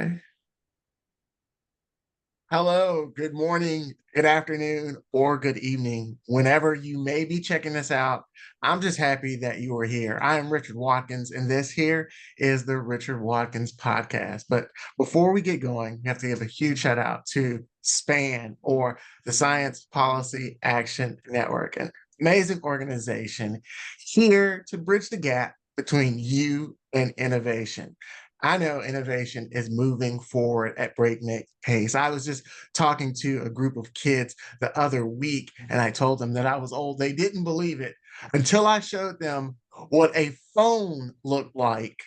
Okay. Hello, good morning, good afternoon, or good evening, whenever you may be checking this out. I'm just happy that you are here. I am Richard Watkins, and this here is the Richard Watkins podcast. But before we get going, we have to give a huge shout out to SPAN, or the Science Policy Action Network, an amazing organization here to bridge the gap between you and innovation. I know innovation is moving forward at breakneck pace. I was just talking to a group of kids the other week, and I told them that I was old. They didn't believe it until I showed them what a phone looked like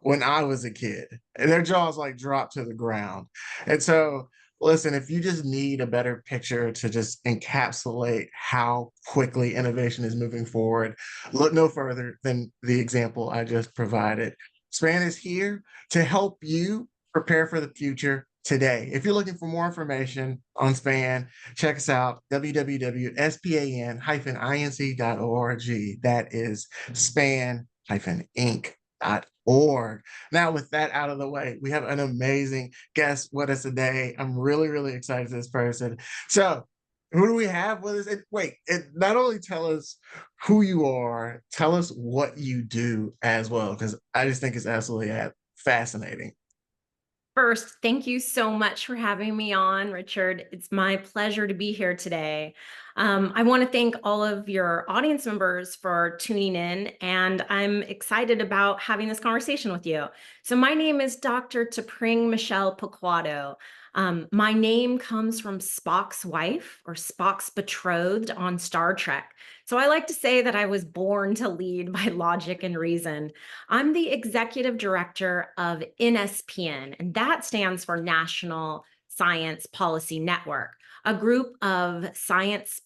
when I was a kid. And their jaws like dropped to the ground. And so, listen, if you just need a better picture to just encapsulate how quickly innovation is moving forward, look no further than the example I just provided. Span is here to help you prepare for the future today. If you're looking for more information on SPAN, check us out, www.span-inc.org. That is span-inc.org. Now, with that out of the way, we have an amazing guest with us today. I'm really, really excited for this person. So, who do we have with us? And wait, not only tell us who you are, tell us what you do as well, because I just think it's absolutely fascinating. First, thank you so much for having me on, Richard. It's my pleasure to be here today. I want to thank all of your audience members for tuning in, and I'm excited about having this conversation with you. So, my name is Dr. Tepring Michelle Piquado. My name comes from Spock's wife or Spock's betrothed on Star Trek. So, I like to say that I was born to lead by logic and reason. I'm the executive director of NSPN, and that stands for National Science Policy Network, a group of scientists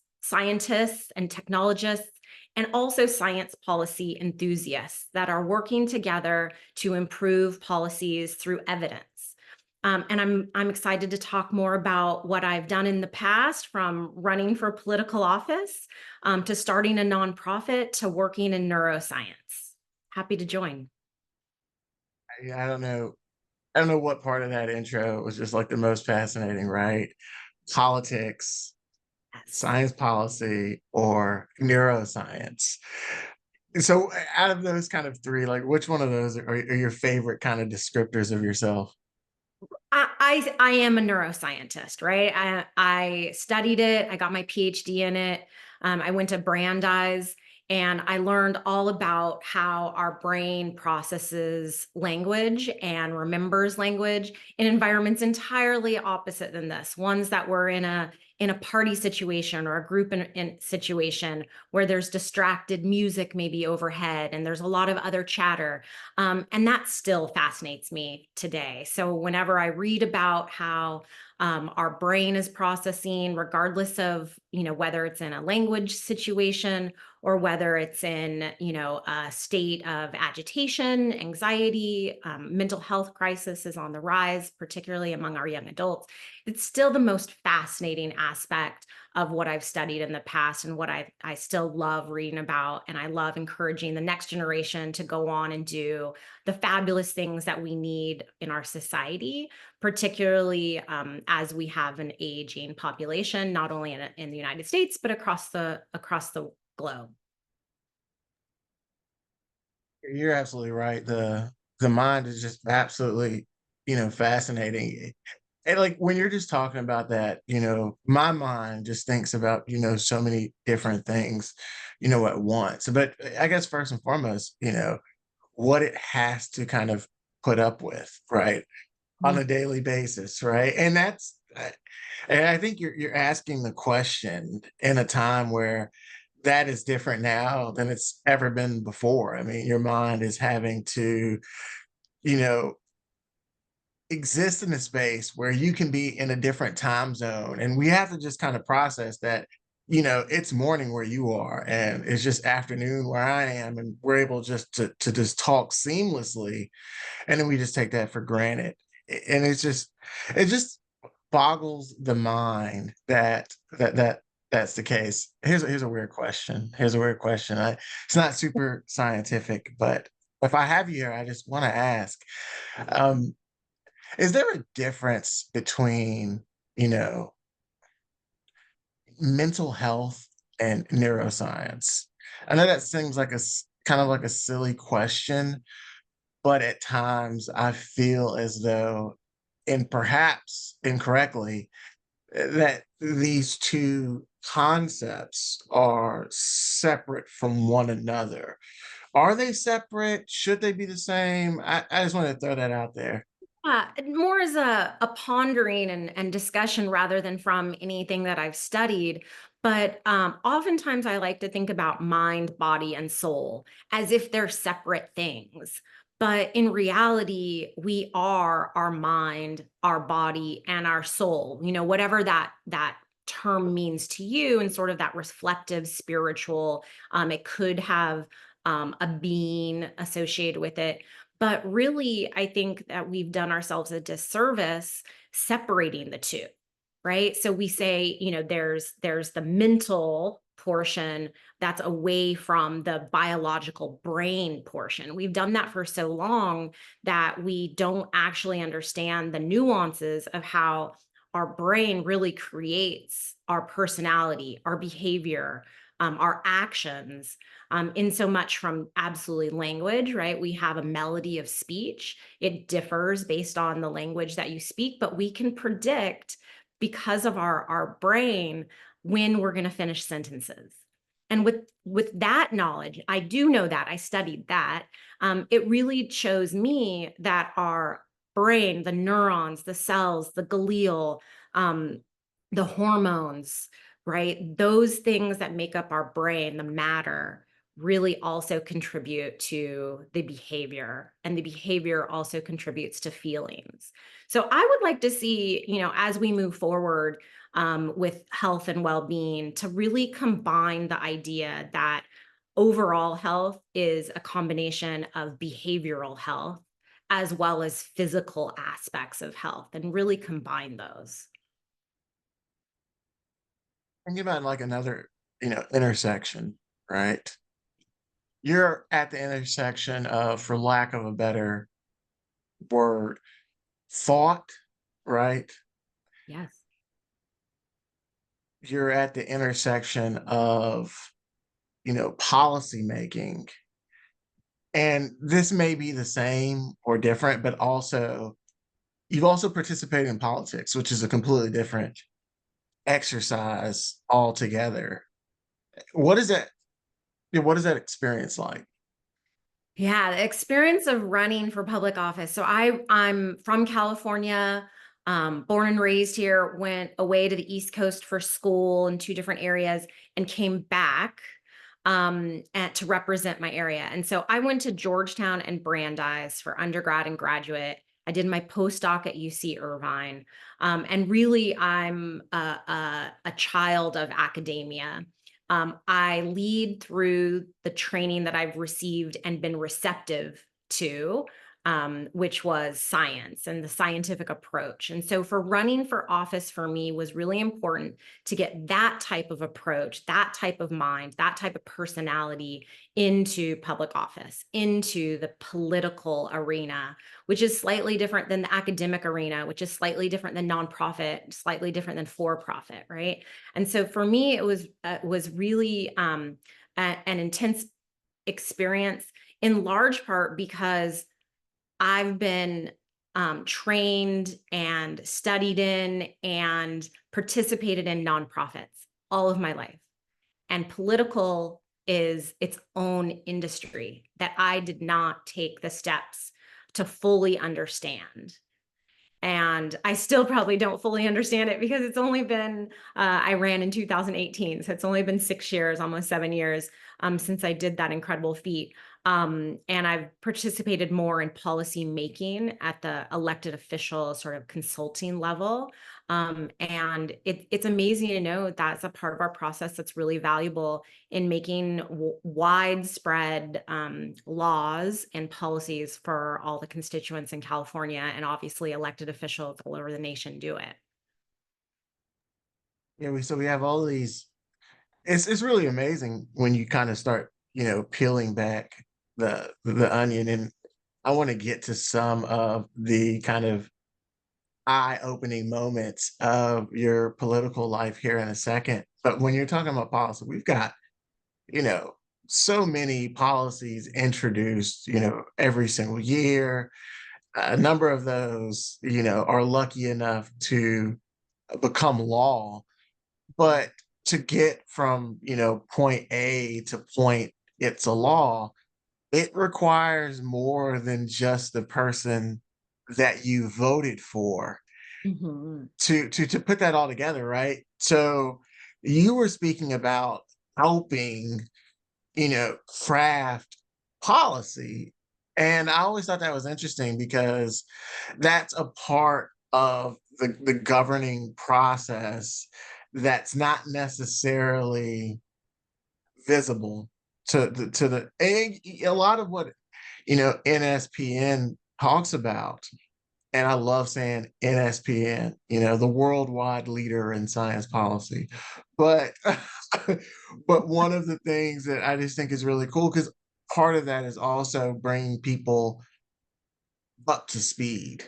and technologists and also science policy enthusiasts that are working together to improve policies through evidence. And I'm excited to talk more about what I've done in the past, from running for political office to starting a nonprofit to working in neuroscience. Happy to join. I don't know. I don't know what part of that intro was just like the most fascinating, right? Politics, Yes. science policy, or neuroscience. So, out of those kind of three, like which one of those are your favorite kind of descriptors of yourself? I am a neuroscientist, right? I studied it. I got my PhD in it. I went to Brandeis, and I learned all about how our brain processes language and remembers language in environments entirely opposite than this. Ones that were in a party situation or a group in situation where there's distracted music maybe overhead and there's a lot of other chatter. And that still fascinates me today. So whenever I read about how our brain is processing, regardless of whether it's in a language situation or whether it's in a state of agitation, anxiety, mental health crisis is on the rise, particularly among our young adults. It's still the most fascinating aspect of what I've studied in the past and what I still love reading about. And I love encouraging the next generation to go on and do the fabulous things that we need in our society, particularly as we have an aging population, not only in the United States, but across the globe. You're absolutely right. The mind is just absolutely, fascinating. And like when you're just talking about that, my mind just thinks about, so many different things, at once. But I guess first and foremost, what it has to kind of put up with, right? On a daily basis, right? And I think you're asking the question in a time where that is different now than it's ever been before. I mean, your mind is having to, you know, exist in a space where you can be in a different time zone. And we have to just kind of process that, it's morning where you are and it's just afternoon where I am. And we're able just to just talk seamlessly. And then we just take that for granted. And it just boggles the mind that's the case. Here's a weird question. Here's a weird question. It's not super scientific, but if I have you here, I just want to ask. Um, Is there a difference between, you know, mental health and neuroscience? I know that seems like kind of like a silly question, but at times I feel as though, and perhaps incorrectly, that these two concepts are separate from one another. Are they separate? Should they be the same? I just want to throw that out there. More as a pondering and discussion rather than from anything that I've studied. But oftentimes I like to think about mind, body, and soul as if they're separate things. But in reality, we are our mind, our body, and our soul. You know, whatever that term means to you, and sort of that reflective, spiritual. It could have a being associated with it, but really, I think that we've done ourselves a disservice separating the two, right? So we say, you know, there's the mental portion that's away from the biological brain portion. We've done that for so long that we don't actually understand the nuances of how our brain really creates our personality, our behavior, our actions, in so much from absolutely language, right? We have a melody of speech. It differs based on the language that you speak, but we can predict because of our brain when we're going to finish sentences. And with that knowledge, I do know that I studied that. It really shows me that our brain, the neurons, the cells, the glial, the hormones, right? Those things that make up our brain, the matter, really also contribute to the behavior, and the behavior also contributes to feelings. So I would like to see, you know, as we move forward with health and well-being, to really combine the idea that overall health is a combination of behavioral health as well as physical aspects of health, and really combine those. Think about like another, intersection, right? You're at the intersection of, for lack of a better word, thought, right? Yes. You're at the intersection of, policy making. And this may be the same or different, but also you've also participated in politics, which is a completely different exercise altogether. What is that? What is that experience like? Yeah, the experience of running for public office. So I'm from California, born and raised here, went away to the East Coast for school in two different areas and came back to represent my area. And so I went to Georgetown and Brandeis for undergrad and graduate. I did my postdoc at UC Irvine. And really, I'm a child of academia. I lead through the training that I've received and been receptive to, which was science and the scientific approach. And so for running for office for me was really important to get that type of approach, that type of mind, that type of personality into public office, into the political arena, which is slightly different than the academic arena, which is slightly different than nonprofit, slightly different than for profit, right? And so for me, it was really an intense experience, in large part because I've been trained and studied in and participated in nonprofits all of my life. And political is its own industry that I did not take the steps to fully understand. And I still probably don't fully understand it because it's only been, I ran in 2018. So it's only been 6 years, almost 7 years, since I did that incredible feat. And I've participated more in policy making at the elected official sort of consulting level. And it's amazing to know that's a part of our process that's really valuable in making widespread laws and policies for all the constituents in California, and obviously elected officials all over the nation do it. Yeah, we have all these. It's really amazing when you kind of start, peeling back the onion, and I want to get to some of the kind of eye-opening moments of your political life here in a second. But when you're talking about policy, we've got, you know, so many policies introduced, every single year. A number of those, are lucky enough to become law. But to get from, point A to point it's a law, it requires more than just the person that you voted for Mhm. to put that all together, right? So you were speaking about helping, craft policy. And I always thought that was interesting because that's a part of the governing process that's not necessarily visible to the and a lot of what NSPN talks about, and I love saying NSPN, the worldwide leader in science policy. But but one of the things that I just think is really cool, because part of that is also bringing people up to speed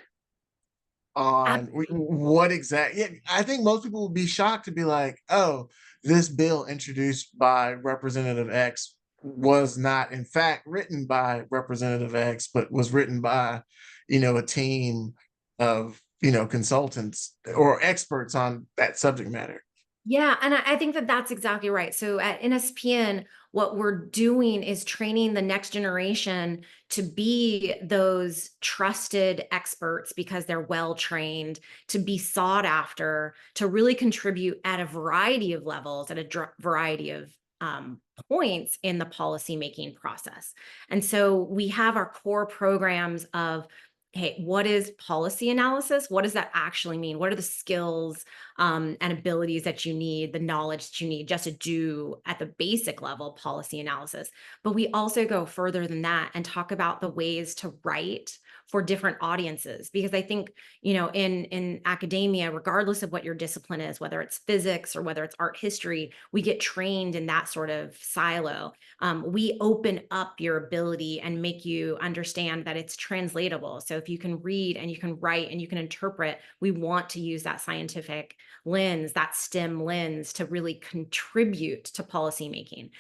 on what exactly. Yeah, I think most people would be shocked to be like, oh, this bill introduced by Representative X was not in fact written by Representative X, but was written by, a team of, consultants or experts on that subject matter. Yeah, and I think that that's exactly right. So at NSPN, what we're doing is training the next generation to be those trusted experts because they're well trained, to be sought after, to really contribute at a variety of levels, at a variety of points in the policy making process. And so we have our core programs of, hey, what is policy analysis? What does that actually mean? What are the skills and abilities that you need, the knowledge that you need just to do at the basic level policy analysis? But we also go further than that and talk about the ways to write for different audiences, because I think, in academia, regardless of what your discipline is, whether it's physics or whether it's art history, we get trained in that sort of silo. We open up your ability and make you understand that it's translatable. So if you can read and you can write and you can interpret, we want to use that scientific lens, that STEM lens, to really contribute to policymaking.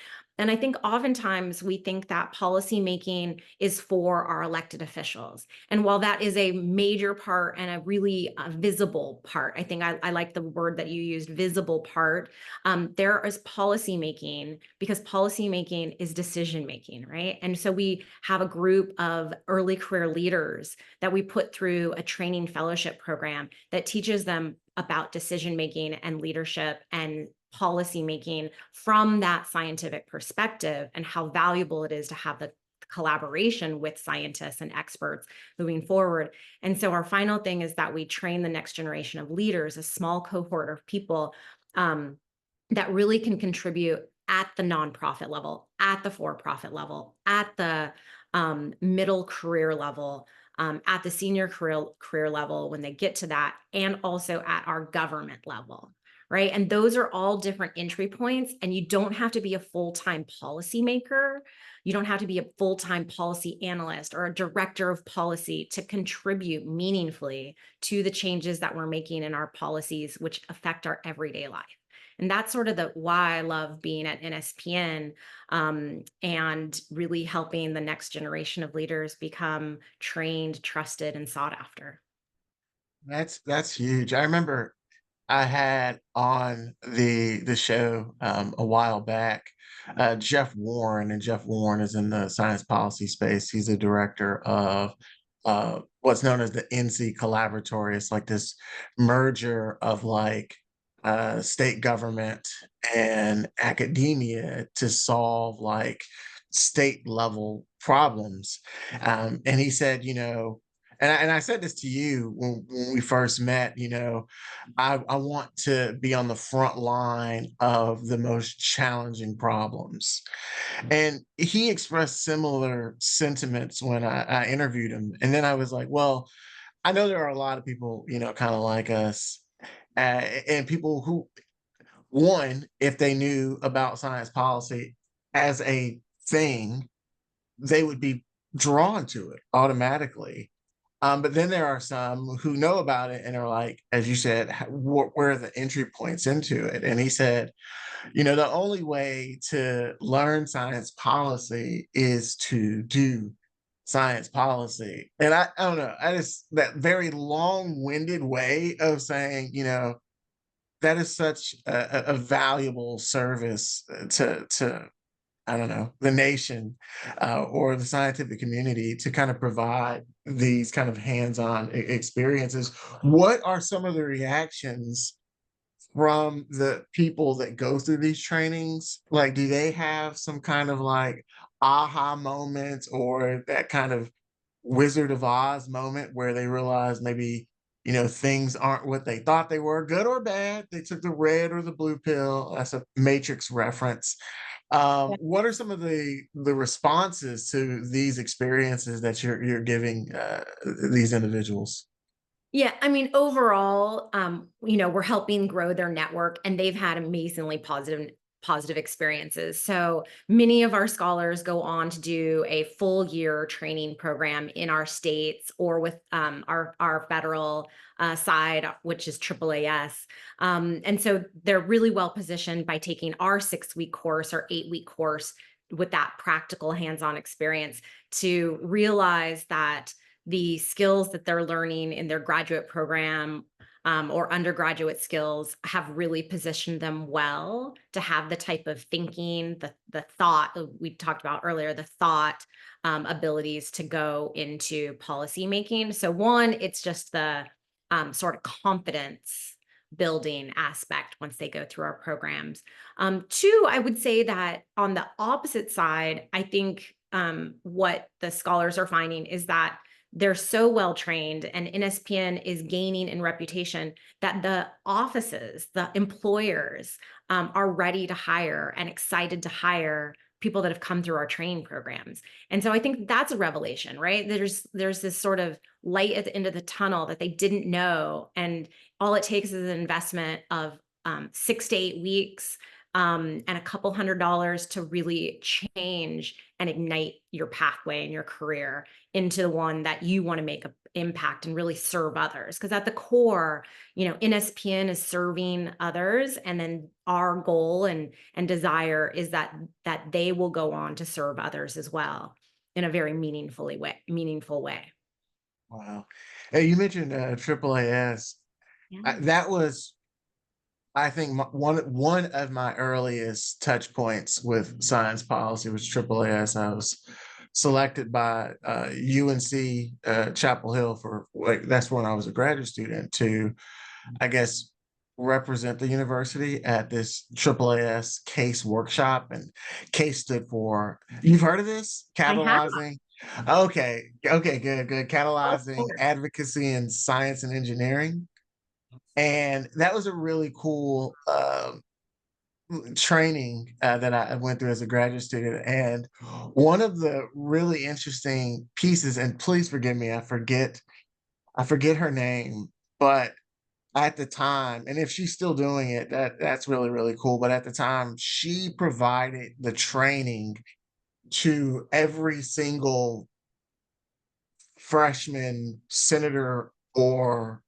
And I think oftentimes we think that policymaking is for our elected officials. And while that is a major part and a really visible part, I think I like the word that you used, visible part. There is policymaking, because policymaking is decision making, right? And so we have a group of early career leaders that we put through a training fellowship program that teaches them about decision making and leadership and policy making from that scientific perspective, and how valuable it is to have the collaboration with scientists and experts moving forward. And so our final thing is that we train the next generation of leaders, a small cohort of people that really can contribute at the nonprofit level, at the for-profit level, at the middle career level, at the senior career level when they get to that, and also at our government level, right? And those are all different entry points. And you don't have to be a full-time policymaker. You don't have to be a full-time policy analyst or a director of policy to contribute meaningfully to the changes that we're making in our policies, which affect our everyday life. And that's sort of the why I love being at NSPN, and really helping the next generation of leaders become trained, trusted, and sought after. That's huge. I remember I had on the show a while back Jeff Warren, and Jeff Warren is in the science policy space. He's a director of what's known as the NC Collaboratory. It's like this merger of like state government and academia to solve like state level problems. And he said, and I said this to you when we first met, I want to be on the front line of the most challenging problems. And he expressed similar sentiments when I interviewed him. And then I was like, well, I know there are a lot of people, kind of like us, and people who, one, if they knew about science policy as a thing, they would be drawn to it automatically. But then there are some who know about it and are like, as you said, where are the entry points into it? And he said, the only way to learn science policy is to do science policy. And I don't know, I just, that very long-winded way of saying, that is such a valuable service to I don't know, the nation or the scientific community to kind of provide these kind of hands-on experiences. What are some of the reactions from the people that go through these trainings? Like, do they have some kind of like aha moments or that kind of Wizard of Oz moment where they realize maybe, things aren't what they thought they were, good or bad? They took the red or the blue pill. That's a Matrix reference. What are some of the responses to these experiences that you're giving these individuals? Yeah, I mean, overall, we're helping grow their network and they've had amazingly positive experiences. So many of our scholars go on to do a full year training program in our states or with our federal side, which is AAAS. And so they're really well positioned by taking our 6-week course or 8-week course with that practical hands-on experience to realize that the skills that they're learning in their graduate program or undergraduate skills have really positioned them well to have the type of thinking, the thought we talked about earlier, the thought abilities to go into policy making. So one, it's just the sort of confidence building aspect once they go through our programs. Two, I would say that on the opposite side, I think what the scholars are finding is that they're so well trained and NSPN is gaining in reputation that the offices, the employers are ready to hire and excited to hire people that have come through our training programs. And so I think that's a revelation, right? There's this sort of light at the end of the tunnel that they didn't know. And all it takes is an investment of 6 to 8 weeks and a couple $100s to really change and ignite your pathway and your career into the one that you want to make an impact and really serve others. Because at the core, NSPN is serving others, and then our goal and desire is that they will go on to serve others as well in a very meaningful way. Wow. Hey, you mentioned AAAS. Yeah. That was, I think, one of my earliest touch points with science policy was AAAS. I was selected by UNC Chapel Hill for like that's when I was a graduate student to, I guess, represent the university at this AAAS case workshop. And case stood for, you've heard of this? I have. Catalyzing. Okay, okay, good. Of Catalyzing course. advocacy in science and engineering. And that was a really cool training that I went through as a graduate student. And one of the really interesting pieces, and please forgive me, I forget her name, but at the time, and if she's still doing it, that's really, really cool. But at the time, she provided the training to every single freshman senator or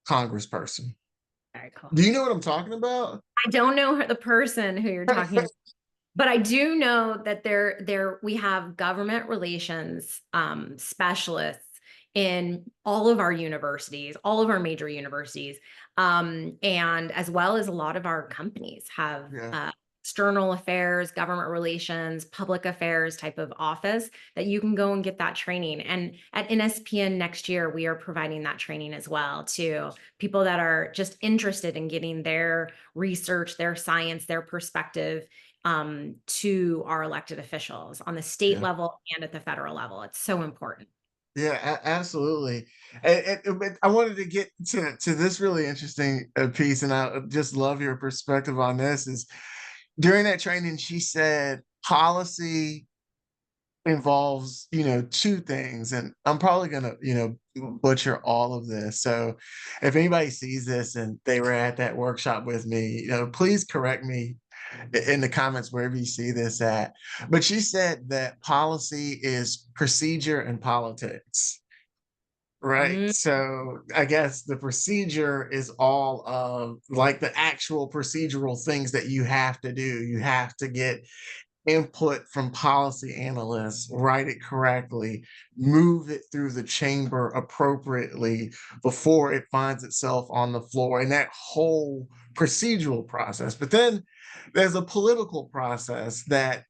congressperson. Very cool. Do you know what I'm talking about? I don't know the person who you're talking about. But I do know that we have government relations specialists in all of our universities, all of our major universities, and as well as a lot of our companies have Yeah, external affairs, government relations, public affairs type of office that you can go and get that training. And at NSPN next year, we are providing that training as well to people that are just interested in getting their research, their science, their perspective to our elected officials on the state yeah. level and at the federal level. It's so important. Yeah, absolutely. But I wanted to get to this really interesting piece, and I just love your perspective on this. Is during that training, she said policy involves, two things, and I'm probably gonna, butcher all of this. So if anybody sees this and they were at that workshop with me, please correct me in the comments wherever you see this at. But she said that policy is procedure and politics. Right. Mm, So I guess the procedure is all of like the actual procedural things that you have to do. You have to get input from policy analysts, write it correctly, move it through the chamber appropriately before it finds itself on the floor, and that whole procedural process. But then there's a political process that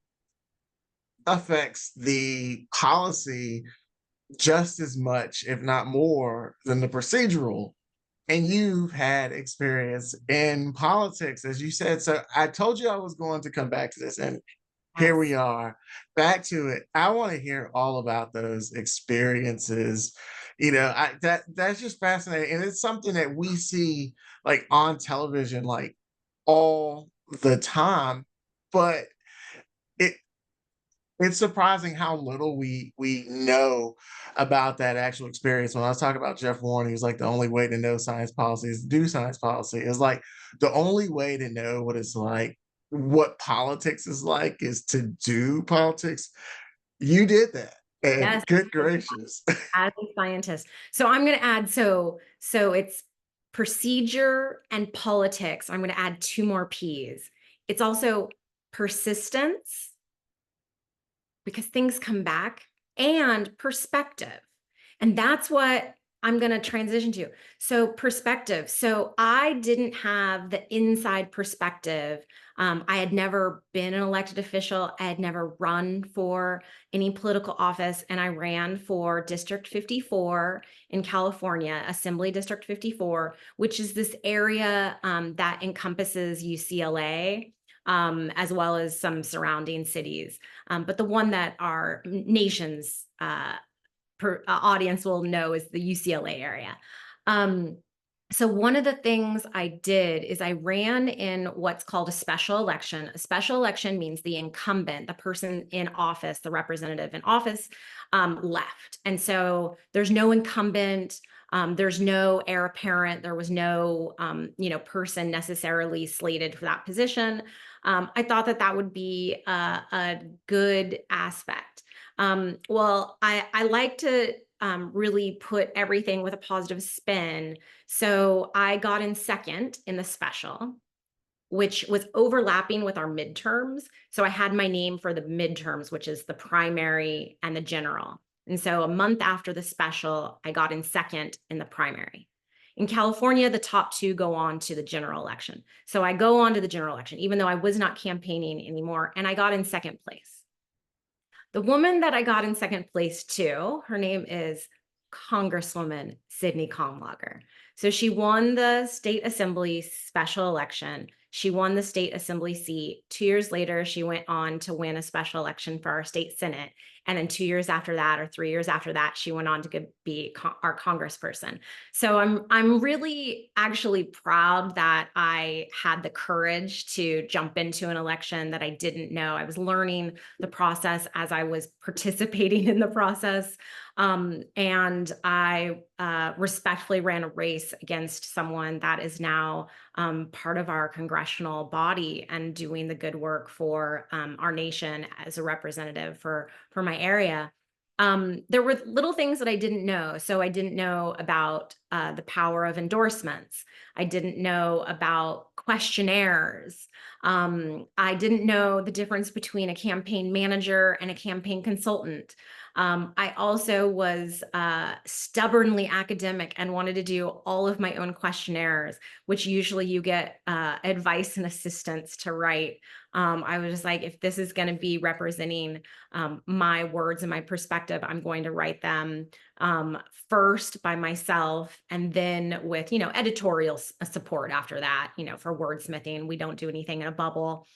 affects the policy just as much, if not more, than the procedural. And you've had experience in politics, as you said. So I told you I was going to come back to this, and here we yes. are, back to it. I want to hear all about those experiences. That's just fascinating, and it's something that we see like on television, like all the time. But it it's surprising how little we know about that actual experience. When I was talking about Jeff Warren, he was like, the only way to know science policy is to do science policy. It's like the only way to know what it's like, what politics is like, is to do politics. You did that. And Yes. good gracious. As a scientist. So I'm going to add, so it's procedure and politics. I'm going to add two more P's. It's also persistence, because things come back, and perspective. And that's what I'm going to transition to. So, perspective. So, I didn't have the inside perspective. I had never been an elected official. I had never run for any political office. And I ran for District 54 in California, Assembly District 54, which is this area that encompasses UCLA. As well as some surrounding cities. But the one that our nation's audience will know is the UCLA area. Um, so one of the things I did is I ran in what's called a special election. A special election means the incumbent, the person in office, the representative in office, left. And so there's no incumbent. There's no heir apparent. There was no, person necessarily slated for that position. I thought that that would be a good aspect. I like to really put everything with a positive spin. So I got in second in the special, which was overlapping with our midterms. So I had my name for the midterms, which is the primary and the general. And so a month after the special, I got in second in the primary. In California, the top two go on to the general election. So I go on to the general election, even though I was not campaigning anymore, and I got in second place. The woman that I got in second place to, her name is Congresswoman Sydney Kahnlager. So she won the state assembly special election. She won the state assembly seat. 2 years later, she went on to win a special election for our state senate. And then 2 years after that, or 3 years after that, she went on to be our congressperson. So I'm really actually proud that I had the courage to jump into an election that I didn't know. I was learning the process as I was participating in the process. And I respectfully ran a race against someone that is now part of our congressional body and doing the good work for our nation as a representative for my area. There were little things that I didn't know. So I didn't know about the power of endorsements. I didn't know about questionnaires. I didn't know the difference between a campaign manager and a campaign consultant. I also was stubbornly academic and wanted to do all of my own questionnaires, which usually you get advice and assistance to write. I was just like, if this is going to be representing my words and my perspective, I'm going to write them first by myself, and then with, editorial support after that, for wordsmithing. We don't do anything in a bubble,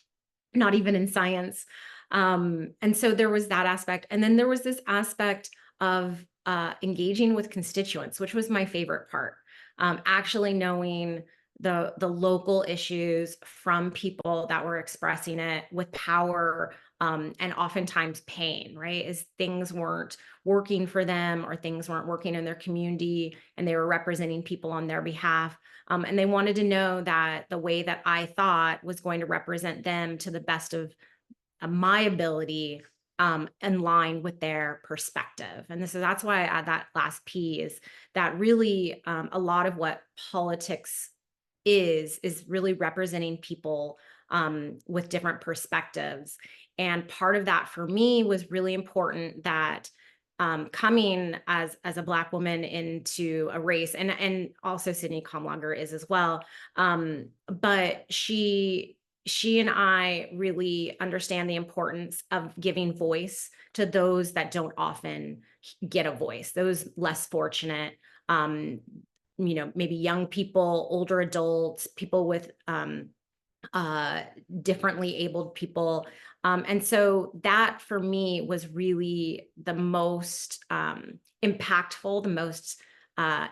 not even in science. And so there was that aspect. And then there was this aspect of engaging with constituents, which was my favorite part. Actually knowing the local issues from people that were expressing it with power, and oftentimes pain, right? As things weren't working for them, or things weren't working in their community, and they were representing people on their behalf. And they wanted to know that the way that I thought was going to represent them to the best of my ability, in line with their perspective. And that's why I add that last P is that really a lot of what politics is really representing people with different perspectives. And part of that for me was really important that coming as a Black woman into a race, and also Sydney Comlager is as well. But she and I really understand the importance of giving voice to those that don't often get a voice, those less fortunate, maybe young people, older adults, people with uh, differently abled people. And so that for me was really the most impactful, the most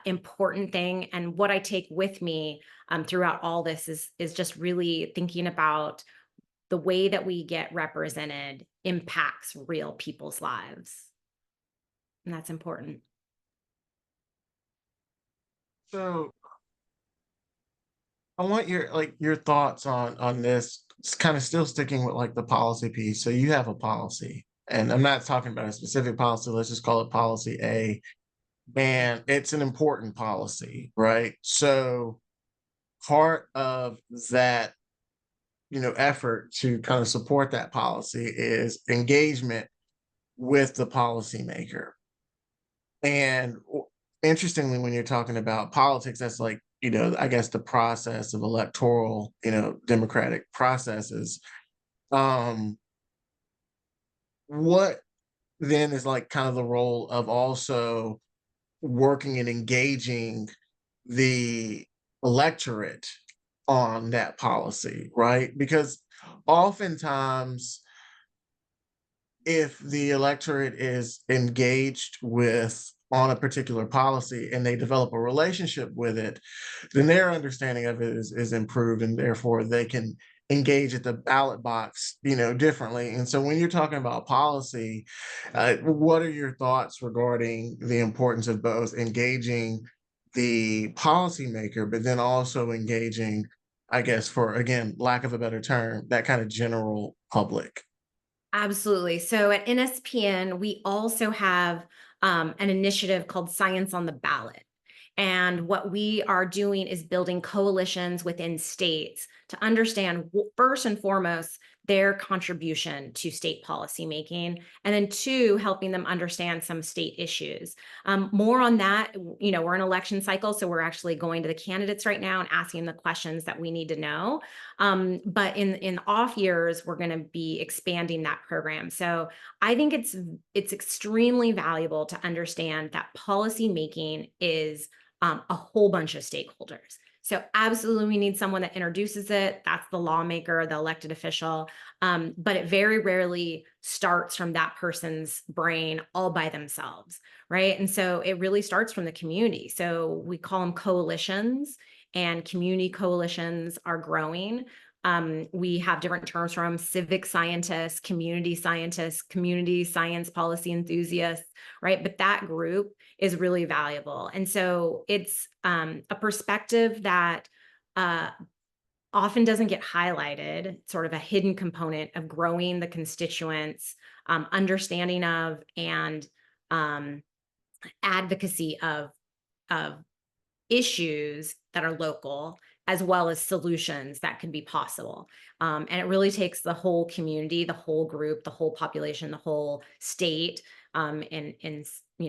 important thing. And what I take with me throughout all this is just really thinking about the way that we get represented impacts real people's lives. And that's important. So I want your thoughts on this. It's kind of still sticking with like the policy piece. So you have a policy, and I'm not talking about a specific policy. Let's just call it policy A, and it's an important policy, right? So part of that, effort to kind of support that policy is engagement with the policymaker. And interestingly, when you're talking about politics, that's like, I guess the process of electoral, democratic processes. Um, what then is like kind of the role of also working and engaging the electorate on that policy, right? Because oftentimes, if the electorate is engaged with on a particular policy and they develop a relationship with it, then their understanding of it is improved, and therefore they can engage at the ballot box, differently. And so when you're talking about policy, what are your thoughts regarding the importance of both engaging the policymaker, but then also engaging, I guess, for again, lack of a better term, that kind of general public? Absolutely. So at NSPN, we also have an initiative called Science on the Ballot. And what we are doing is building coalitions within states to understand, first and foremost, their contribution to state policy making, and then two, helping them understand some state issues. More on that, we're in election cycle, so we're actually going to the candidates right now and asking the questions that we need to know. But in off years, we're going to be expanding that program. So I think it's extremely valuable to understand that policy making is a whole bunch of stakeholders. So absolutely, we need someone that introduces it. That's the lawmaker, the elected official. But it very rarely starts from that person's brain all by themselves, right? And so it really starts from the community. So we call them coalitions, and community coalitions are growing. We have different terms from civic scientists, community science policy enthusiasts, right? But that group is really valuable. And so it's a perspective that often doesn't get highlighted, sort of a hidden component of growing the constituents, understanding of, and um, advocacy of issues that are local, as well as solutions that can be possible. And it really takes the whole community, the whole group, the whole population, the whole state, in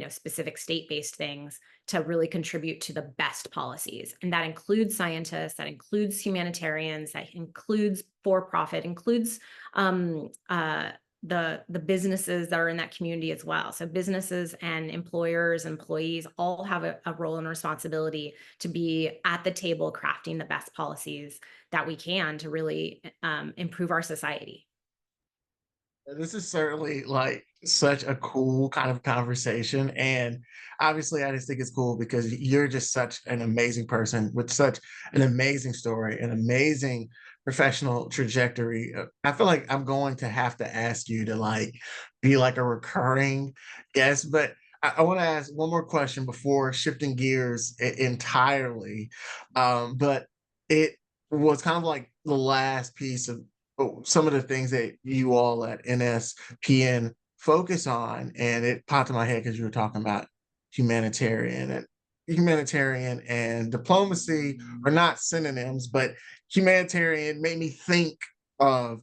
specific state-based things to really contribute to the best policies. And that includes scientists, that includes humanitarians, that includes for-profit, includes the businesses that are in that community as well. So businesses and employers, employees all have a role and responsibility to be at the table crafting the best policies that we can to really improve our society. This is certainly like such a cool kind of conversation. And obviously, I just think it's cool because you're just such an amazing person with such an amazing story, an amazing professional trajectory. I feel like I'm going to have to ask you to like be like a recurring guest, but I want to ask one more question before shifting gears entirely. But it was kind of like the last piece of some of the things that you all at NSPN focus on, and it popped in my head because you were talking about humanitarian and humanitarian and diplomacy are not synonyms, but humanitarian made me think of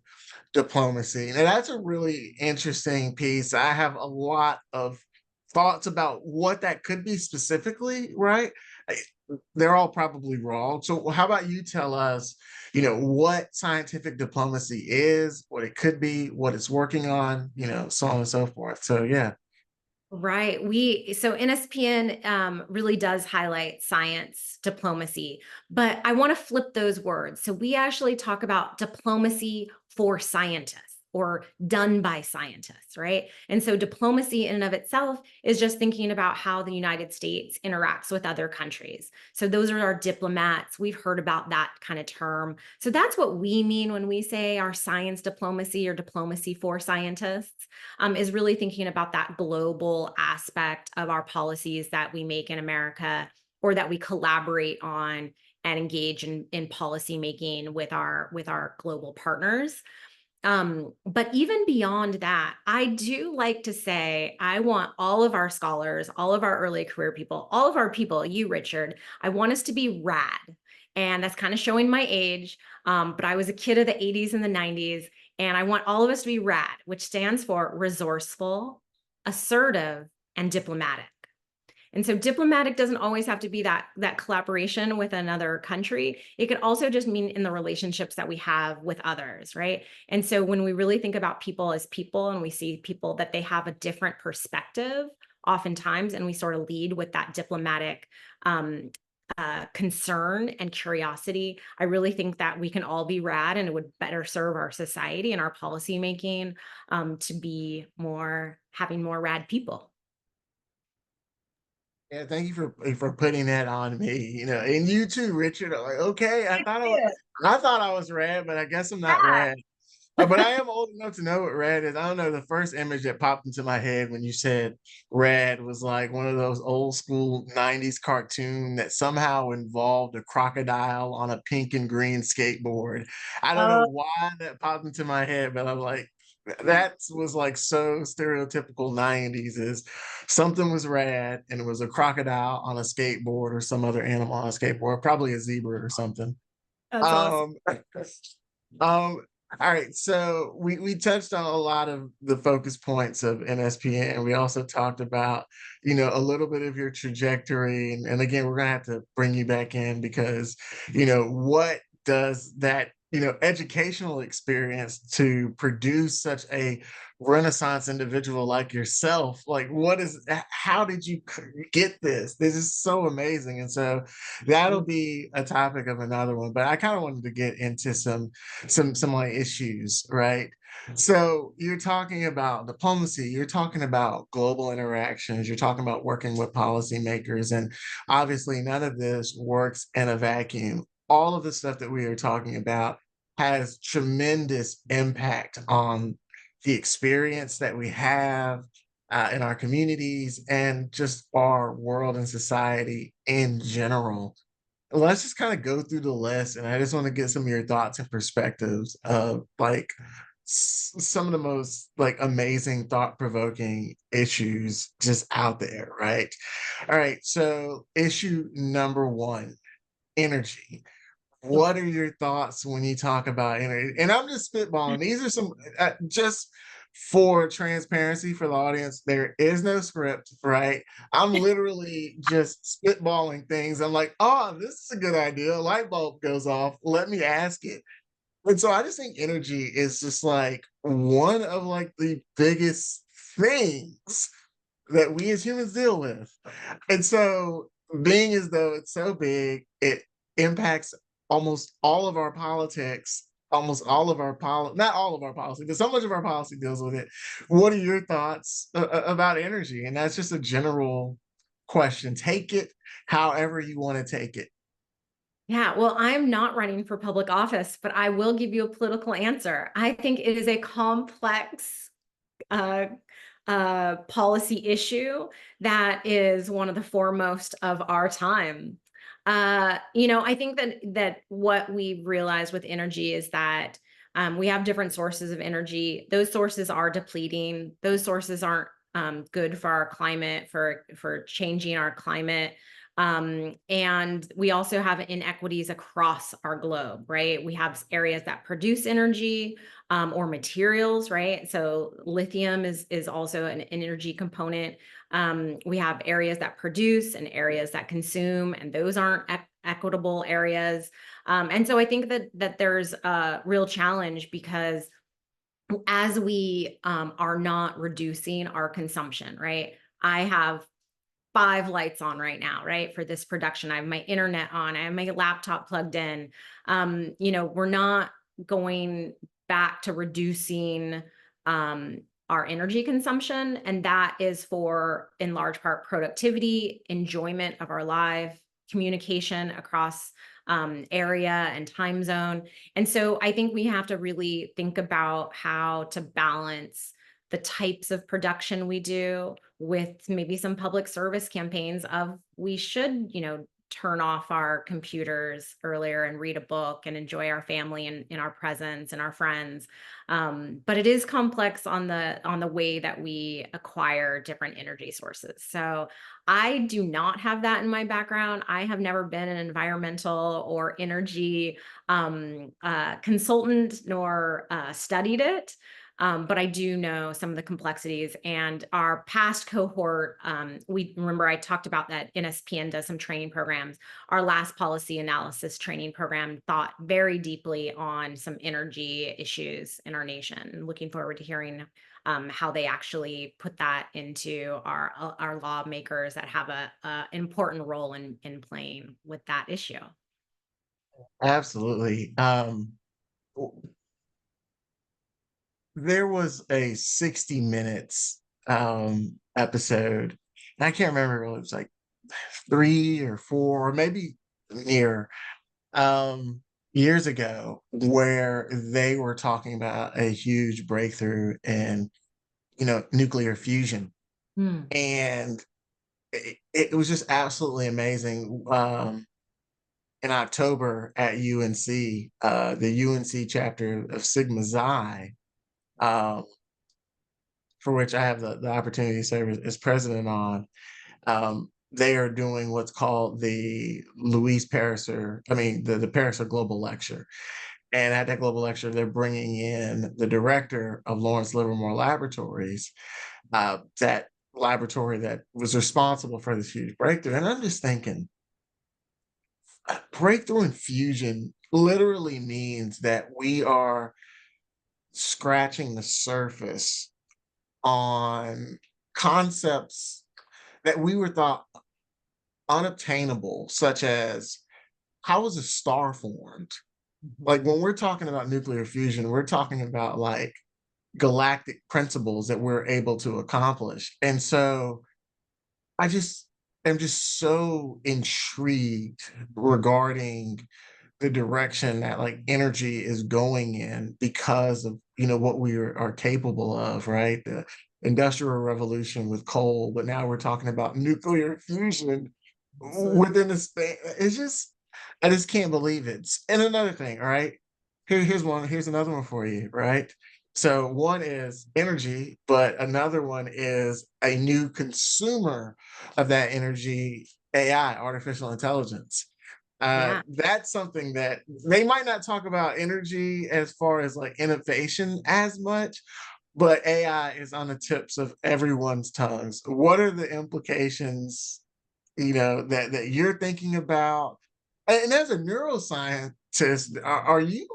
diplomacy. And that's a really interesting piece. I have a lot of thoughts about what that could be specifically, right? They're all probably wrong. So how about you tell us, what scientific diplomacy is, what it could be, what it's working on, so on and so forth. So yeah. Right. So NSPN really does highlight science diplomacy, but I want to flip those words. So we actually talk about diplomacy for scientists or done by scientists, right? And so diplomacy in and of itself is just thinking about how the United States interacts with other countries. So those are our diplomats. We've heard about that kind of term. So that's what we mean when we say our science diplomacy or diplomacy for scientists, is really thinking about that global aspect of our policies that we make in America or that we collaborate on and engage in policy making with our global partners. But even beyond that, I do like to say, I want all of our scholars, all of our early career people, all of our people, you, Richard, I want us to be rad. And that's kind of showing my age. But I was a kid of the 80s and the 90s, and I want all of us to be rad, which stands for resourceful, assertive, and diplomatic. And so diplomatic doesn't always have to be that collaboration with another country. It could also just mean in the relationships that we have with others, right? And so when we really think about people as people and we see people that they have a different perspective oftentimes, and we sort of lead with that diplomatic concern and curiosity, I really think that we can all be rad and it would better serve our society and our policy making, to be having more rad people. Yeah, thank you for putting that on me. And you too, Richard. Like, okay, I thought I was red, but I guess I'm not Yeah. red. But I am old enough to know what red is. I don't know. The first image that popped into my head when you said red was like one of those old school 90s cartoon that somehow involved a crocodile on a pink and green skateboard. I don't know Oh, why that popped into my head, but I'm like, that was like so stereotypical 90s is something was rad and it was a crocodile on a skateboard or some other animal on a skateboard, probably a zebra or something. that's awesome. Um, um, all right, so we touched on a lot of the focus points of NSPN, and we also talked about, a little bit of your trajectory. And again, we're gonna have to bring you back in because, what does that, educational experience to produce such a Renaissance individual like yourself, like how did you get this? This is so amazing. And so that'll be a topic of another one, but I kind of wanted to get into some like issues, right? So you're talking about diplomacy, you're talking about global interactions, you're talking about working with policymakers, and obviously none of this works in a vacuum. All of the stuff that we are talking about has tremendous impact on the experience that we have in our communities and just our world and society in general. Let's just kind of go through the list, and I just want to get some of your thoughts and perspectives of like some of the most like amazing thought-provoking issues just out there, right? All right, so issue number one, energy. What are your thoughts when you talk about energy? And I'm just spitballing. These are some just for transparency for the audience. There is no script, right? I'm literally just spitballing things. I'm like, oh, this is a good idea. A light bulb goes off. Let me ask it. And so I just think energy is just like one of like the biggest things that we as humans deal with. And so, being as though it's so big, it impacts almost all of our politics, almost all of our not all of our policy, but so much of our policy deals with it. What are your thoughts about energy? And that's just a general question. Take it however you want to take it. Yeah, well, I'm not running for public office, but I will give you a political answer. I think it is a complex uh, policy issue that is one of the foremost of our time. I think that what we realize with energy is that We have different sources of energy. Those sources are depleting. Those sources aren't good for our climate, for changing our climate. And we also have inequities across our globe, right? We have areas that produce energy, or materials, right? So lithium is also an energy component. We have areas that produce and areas that consume, and those aren't equitable areas. And so I think that there's a real challenge because as we are not reducing our consumption, right? I have 5 lights on right now, right? For this production. I have my internet on, I have my laptop plugged in. We're not going back to reducing our energy consumption. And that is for, in large part, productivity, enjoyment of our life, communication across area and time zone. And so I think we have to really think about how to balance the types of production we do with maybe some public service campaigns of we should, turn off our computers earlier and read a book and enjoy our family and in our presence and our friends. But it is complex on the way that we acquire different energy sources. So I do not have that in my background. I have never been an environmental or energy consultant nor studied it. But I do know some of the complexities, and our past cohort, we remember I talked about that NSPN does some training programs. Our last policy analysis training program thought very deeply on some energy issues in our nation. Looking forward to hearing how they actually put that into our lawmakers that have a important role in playing with that issue. Absolutely. There was a 60 Minutes episode. And I can't remember, it was like 3 or 4, or maybe near, years ago, where they were talking about a huge breakthrough in, nuclear fusion. Hmm. And it was just absolutely amazing. In October at UNC, the UNC chapter of Sigma Xi, um, for which I have the opportunity to serve as president on, they are doing what's called the the Pariser Global Lecture. And at that global lecture, they're bringing in the director of Lawrence Livermore Laboratories, that laboratory that was responsible for this huge breakthrough. And I'm just thinking, breakthrough in fusion literally means that we are scratching the surface on concepts that we were thought unobtainable, such as how is a star formed? Mhm. Like when we're talking about nuclear fusion, we're talking about like galactic principles that we're able to accomplish. And so I just am just so intrigued regarding the direction that like energy is going in because of what we are capable of, right? The industrial revolution with coal, but now we're talking about nuclear fusion Absolutely. within the span. It's just I just can't believe it. And another thing, all right. Here's another one for you, right? So one is energy, but another one is a new consumer of that energy, AI, artificial intelligence. Yeah. That's something that they might not talk about energy as far as like innovation as much, but AI is on the tips of everyone's tongues. What are the implications, that you're thinking about? And as a neuroscientist, are you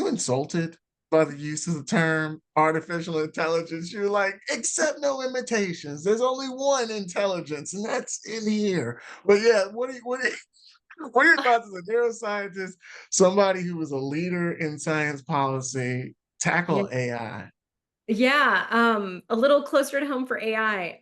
insulted by the use of the term artificial intelligence? You're like, accept no limitations. There's only one intelligence, and that's in here. But yeah, what are your thoughts as a neuroscientist, somebody who was a leader in science policy, Yeah. tackle AI? Yeah, a little closer to home for AI.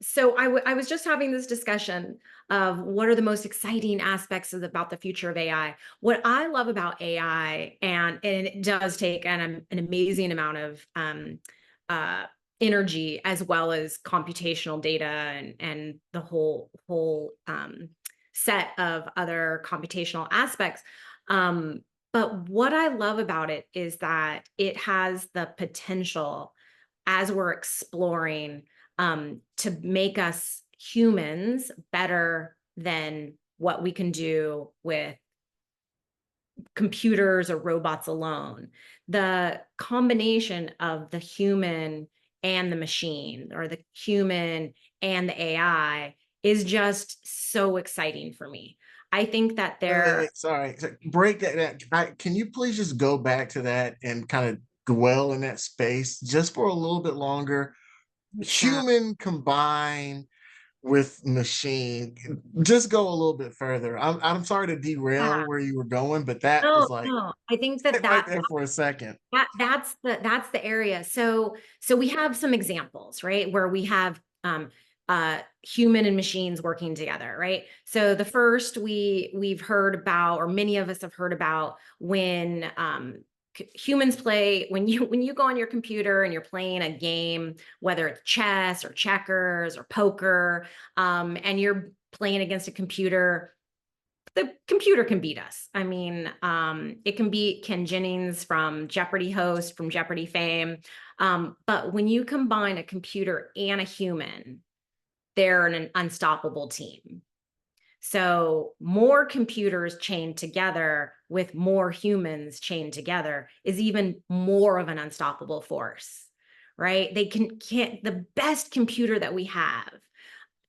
So I was just having this discussion of what are the most exciting aspects about the future of AI. What I love about AI, and it does take an amazing amount of uh, energy as well as computational data and the whole set of other computational aspects. But what I love about it is that it has the potential, as we're exploring, to make us humans better than what we can do with computers or robots alone. The combination of the human and the machine, or the human and the AI, is just so exciting for me. I think that there Sorry, break that down. Can you please just go back to that and kind of dwell in that space just for a little bit longer? yeah. Human combined with machine. Just go a little bit further. I'm sorry to derail where you were going, but that No, was like no. I think that sit right there for a second. that's the area. So we have some examples, right? Where we have human and machines working together, right? So the first we've heard about, or many of us have heard about, when humans play, when you go on your computer and you're playing a game, whether it's chess or checkers or poker, and you're playing against a computer, the computer can beat us. I mean, it can beat Ken Jennings from Jeopardy host, from Jeopardy fame. But when you combine a computer and a human, they're an unstoppable team. So more computers chained together with more humans chained together is even more of an unstoppable force, right? They can't, the best computer that we have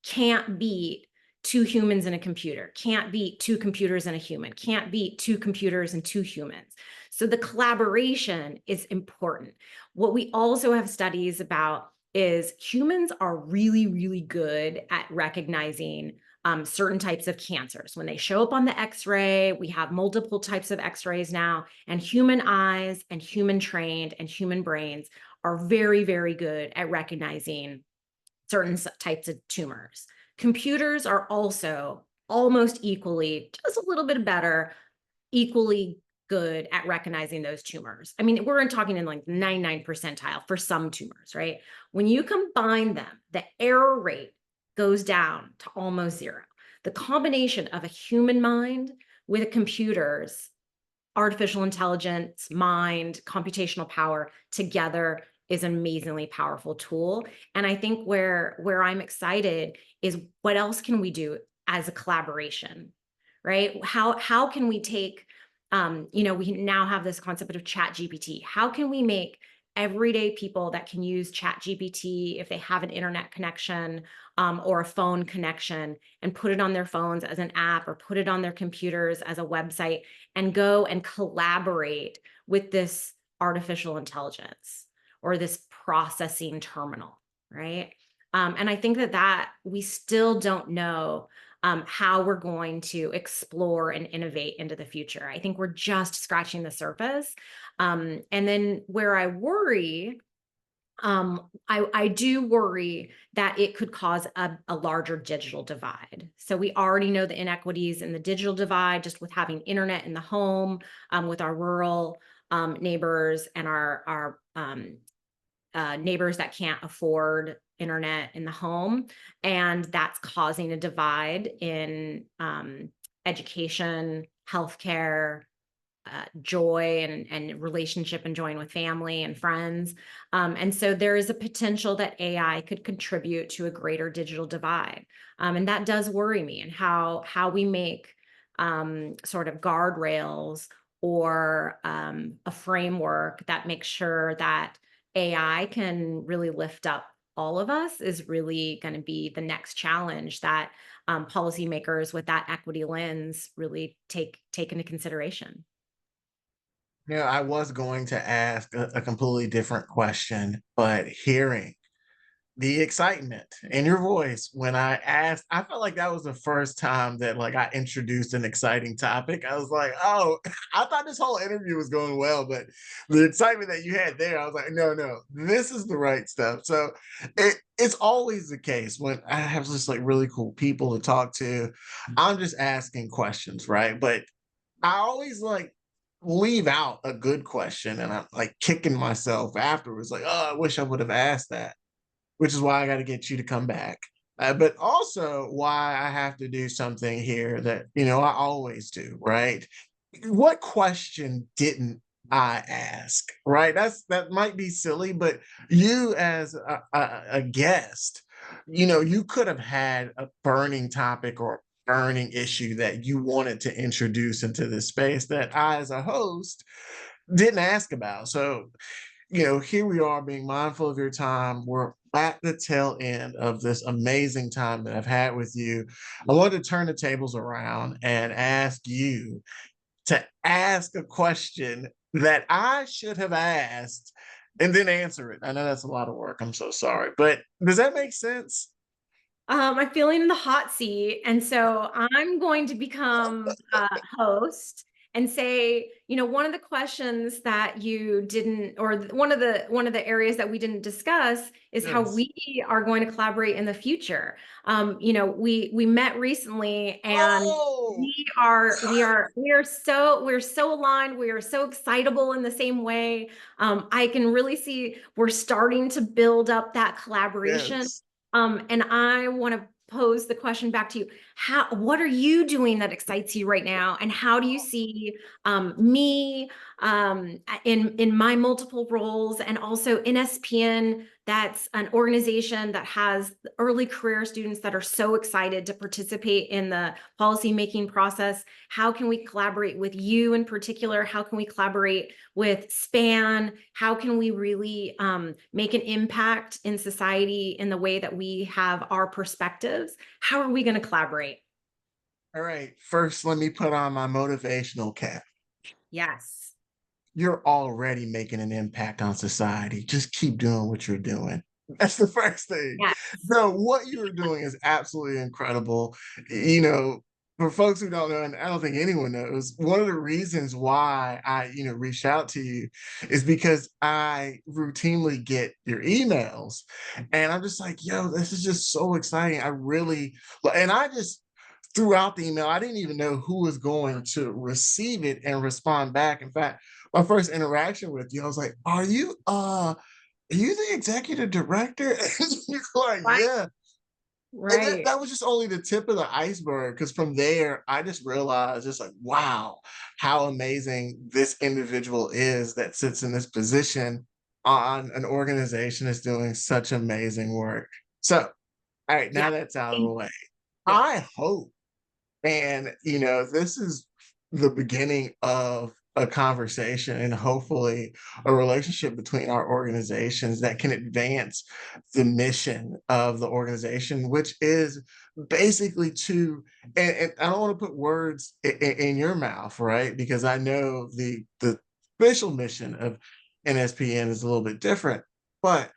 can't beat two humans and a computer, can't beat two computers and a human, can't beat two computers and two humans. So the collaboration is important. What we also have studies about is humans are really, really good at recognizing certain types of cancers. When they show up on the x-ray, we have multiple types of x-rays now, and human eyes and human trained and human brains are very, very good at recognizing certain types of tumors. Computers are also almost equally, just a little bit better, equally good at recognizing those tumors. I mean, we're talking in like 99 percentile for some tumors, right? When you combine them, the error rate goes down to almost zero. The combination of a human mind with a computer's artificial intelligence, mind, computational power together is an amazingly powerful tool. And I think where I'm excited is, what else can we do as a collaboration, right? How can we take, we now have this concept of chat GPT. How can we make everyday people that can use chat GPT, if they have an internet connection, or a phone connection, and put it on their phones as an app, or put it on their computers as a website, and go and collaborate with this artificial intelligence or this processing terminal, right? And I think that we still don't know how we're going to explore and innovate into the future. I think we're just scratching the surface. And then where I worry, I do worry that it could cause a larger digital divide. So we already know the inequities in the digital divide, just with having internet in the home, with our rural neighbors, and our neighbors that can't afford internet in the home, and that's causing a divide in education, healthcare, joy, and relationship, enjoying with family and friends. And so there is a potential that AI could contribute to a greater digital divide. And that does worry me, and how we make sort of guardrails, or a framework that makes sure that AI can really lift up all of us, is really going to be the next challenge that policymakers with that equity lens really take into consideration. Yeah, I was going to ask a completely different question, but hearing the excitement in your voice when I asked, I felt like that was the first time that like I introduced an exciting topic. I was like, oh, I thought this whole interview was going well, but the excitement that you had there, I was like, no, no, this is the right stuff. So it's always the case when I have just like really cool people to talk to. I'm just asking questions, right? But I always like leave out a good question and I'm like kicking myself afterwards, like, oh, I wish I would have asked that, which is why I got to get you to come back. But also why I have to do something here that, I always do, right? what question didn't I ask? Right? That might be silly, but you as a guest, you could have had a burning topic or burning issue that you wanted to introduce into this space that I, as a host, didn't ask about. So, here we are being mindful of your time. We're at the tail end of this amazing time that I've had with you. I wanted to turn the tables around and ask you to ask a question that I should have asked and then answer it. I know that's a lot of work. I'm so sorry. But does that make sense? I'm feeling in the hot seat, and so I'm going to become a host and say, one of the questions that you didn't, or one of the areas that we didn't discuss is how Yes. we are going to collaborate in the future. We met recently, and Oh, we're so aligned. We are so excitable in the same way. I can really see we're starting to build up that collaboration. yes. And I want to pose the question back to you. What are you doing that excites you right now? And how do you see me in my multiple roles, and also NSPN? That's an organization that has early career students that are so excited to participate in the policy making process. How can we collaborate with you in particular? How can we collaborate with SPAN? How can we really make an impact in society in the way that we have our perspectives? How are we going to collaborate? All right. First, let me put on my motivational cap. Yes. You're already making an impact on society. Just keep doing what you're doing. That's the first thing. Yes. No, what you're doing is absolutely incredible. You know, for folks who don't know, and I don't think anyone knows, one of the reasons why I, reached out to you is because I routinely get your emails. And I'm just like, yo, this is just so exciting. And I just throughout the email, I didn't even know who was going to receive it and respond back. In fact, my first interaction with you, I was like, are you the executive director? And you're like, Right. yeah. And that, Right. that was just only the tip of the iceberg. Because from there, I just realized, just like, wow, how amazing this individual is that sits in this position on an organization that's doing such amazing work. So, all right, Yeah. now that's out of the Thank way. you. I hope and, this is the beginning of a conversation and hopefully a relationship between our organizations that can advance the mission of the organization, which is basically and I don't want to put words in your mouth, right? Because I know the official mission of NSPN is a little bit different, but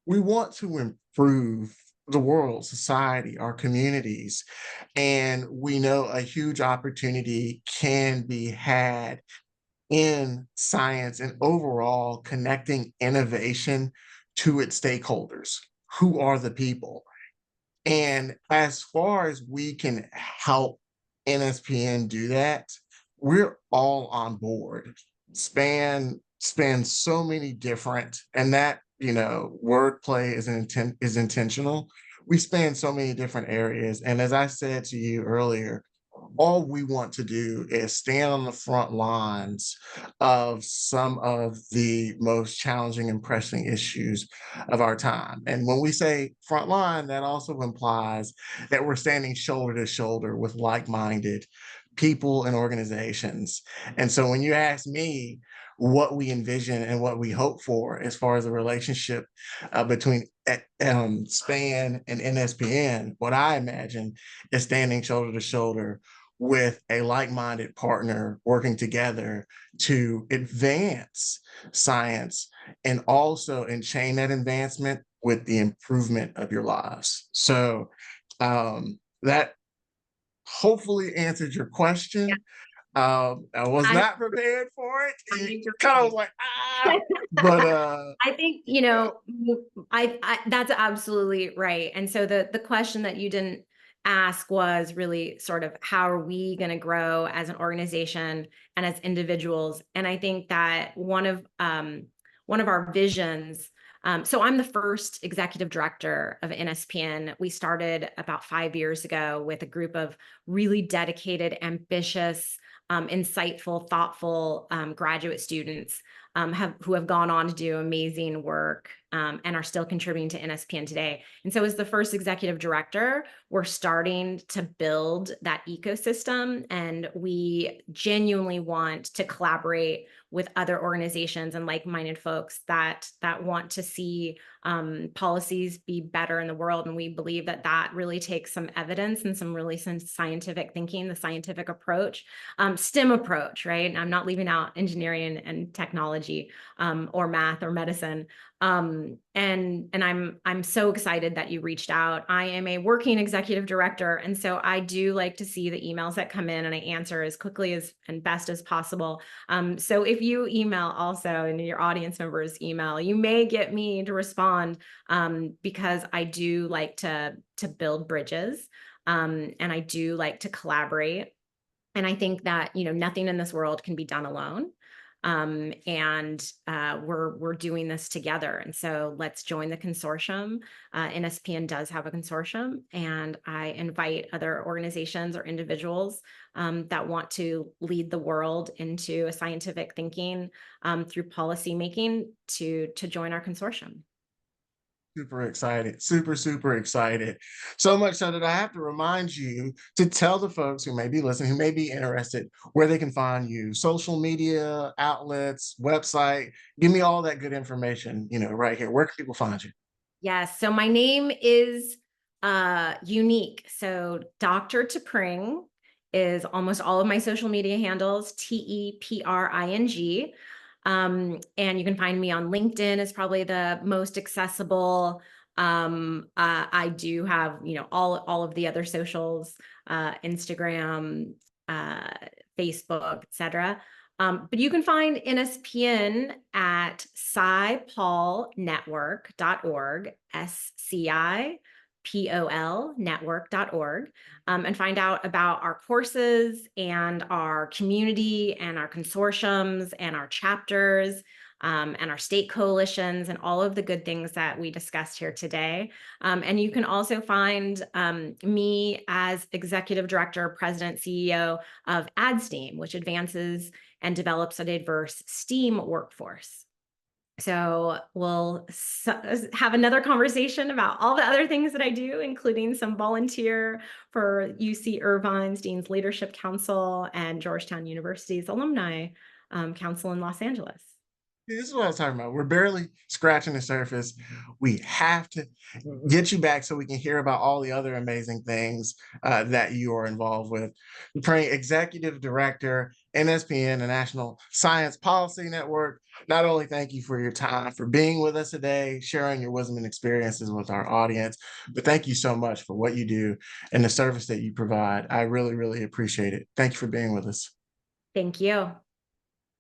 we want to improve the world, society, our communities. And we know a huge opportunity can be had in science and overall connecting innovation to its stakeholders. Who are the people? And as far as we can help NSPN do that, we're all on board. Span so many different, and that wordplay is intentional. We span so many different areas, and as I said to you earlier, all we want to do is stand on the front lines of some of the most challenging and pressing issues of our time. And when we say front line, that also implies that we're standing shoulder to shoulder with like-minded people and organizations. And so when you ask me what we envision and what we hope for as far as the relationship between SPAN and NSPN, what I imagine is standing shoulder to shoulder with a like-minded partner working together to advance science and also chain that advancement with the improvement of your lives. So that hopefully answered your Yeah. question. I was I, not prepared for it. I It kind of was agree. like, but I think, yeah, that's absolutely right. And so the question that you didn't ask was really sort of how are we going to grow as an organization and as individuals? And I think that one of our visions. So I'm the first executive director of NSPN. We started about 5 years ago with a group of really dedicated, ambitious insightful, thoughtful graduate students who have gone on to do amazing work and are still contributing to NSPN today. And so as the first executive director, we're starting to build that ecosystem, and we genuinely want to collaborate with other organizations and like-minded folks that want to see policies be better in the world. And we believe that that really takes some evidence and some really some scientific thinking, the scientific approach, STEM approach, right? And I'm not leaving out engineering and technology or math or medicine. And I'm so excited that you reached out. I am a working executive director, and so I do like to see the emails that come in, and I answer as quickly as and best as possible. So if you email also, and your audience members email, you may get me to respond because I do like to build bridges, and I do like to collaborate. And I think that, you know, nothing in this world can be done alone. And we're doing this together. And so let's join the consortium. NSPN does have a consortium, and I invite other organizations or individuals that want to lead the world into a scientific thinking through policy making to join our consortium. Super excited, super excited. So much so that I have to remind you to tell the folks who may be listening, who may be interested, where they can find you, social media outlets, website. Give me all that good information, right here. Where can people find you? Yes. So my name is unique. So Dr. Tepring is almost all of my social media handles, Tepring. And you can find me on LinkedIn is probably the most accessible. I do have, you know, all of the other socials, Instagram, uh, Facebook, etc. But you can find NSPN at scipolnetwork.org, SCIPOL network.org, and find out about our courses and our community and our consortiums and our chapters. And our state coalitions and all of the good things that we discussed here today. And you can also find me as Executive Director, President, CEO of AdSteam, which advances and develops a diverse STEAM workforce. So we'll have another conversation about all the other things that I do, including some volunteer for UC Irvine's Dean's Leadership Council and Georgetown University's Alumni Council in Los Angeles. This is what I was talking about. We're barely scratching the surface. We have to get you back so we can hear about all the other amazing things that you are involved with. Praying Executive Director, NSPN, the National Science Policy Network. Not only thank you for your time, for being with us today, sharing your wisdom and experiences with our audience, but thank you so much for what you do and the service that you provide. I really appreciate it. Thank you for being with us. Thank you.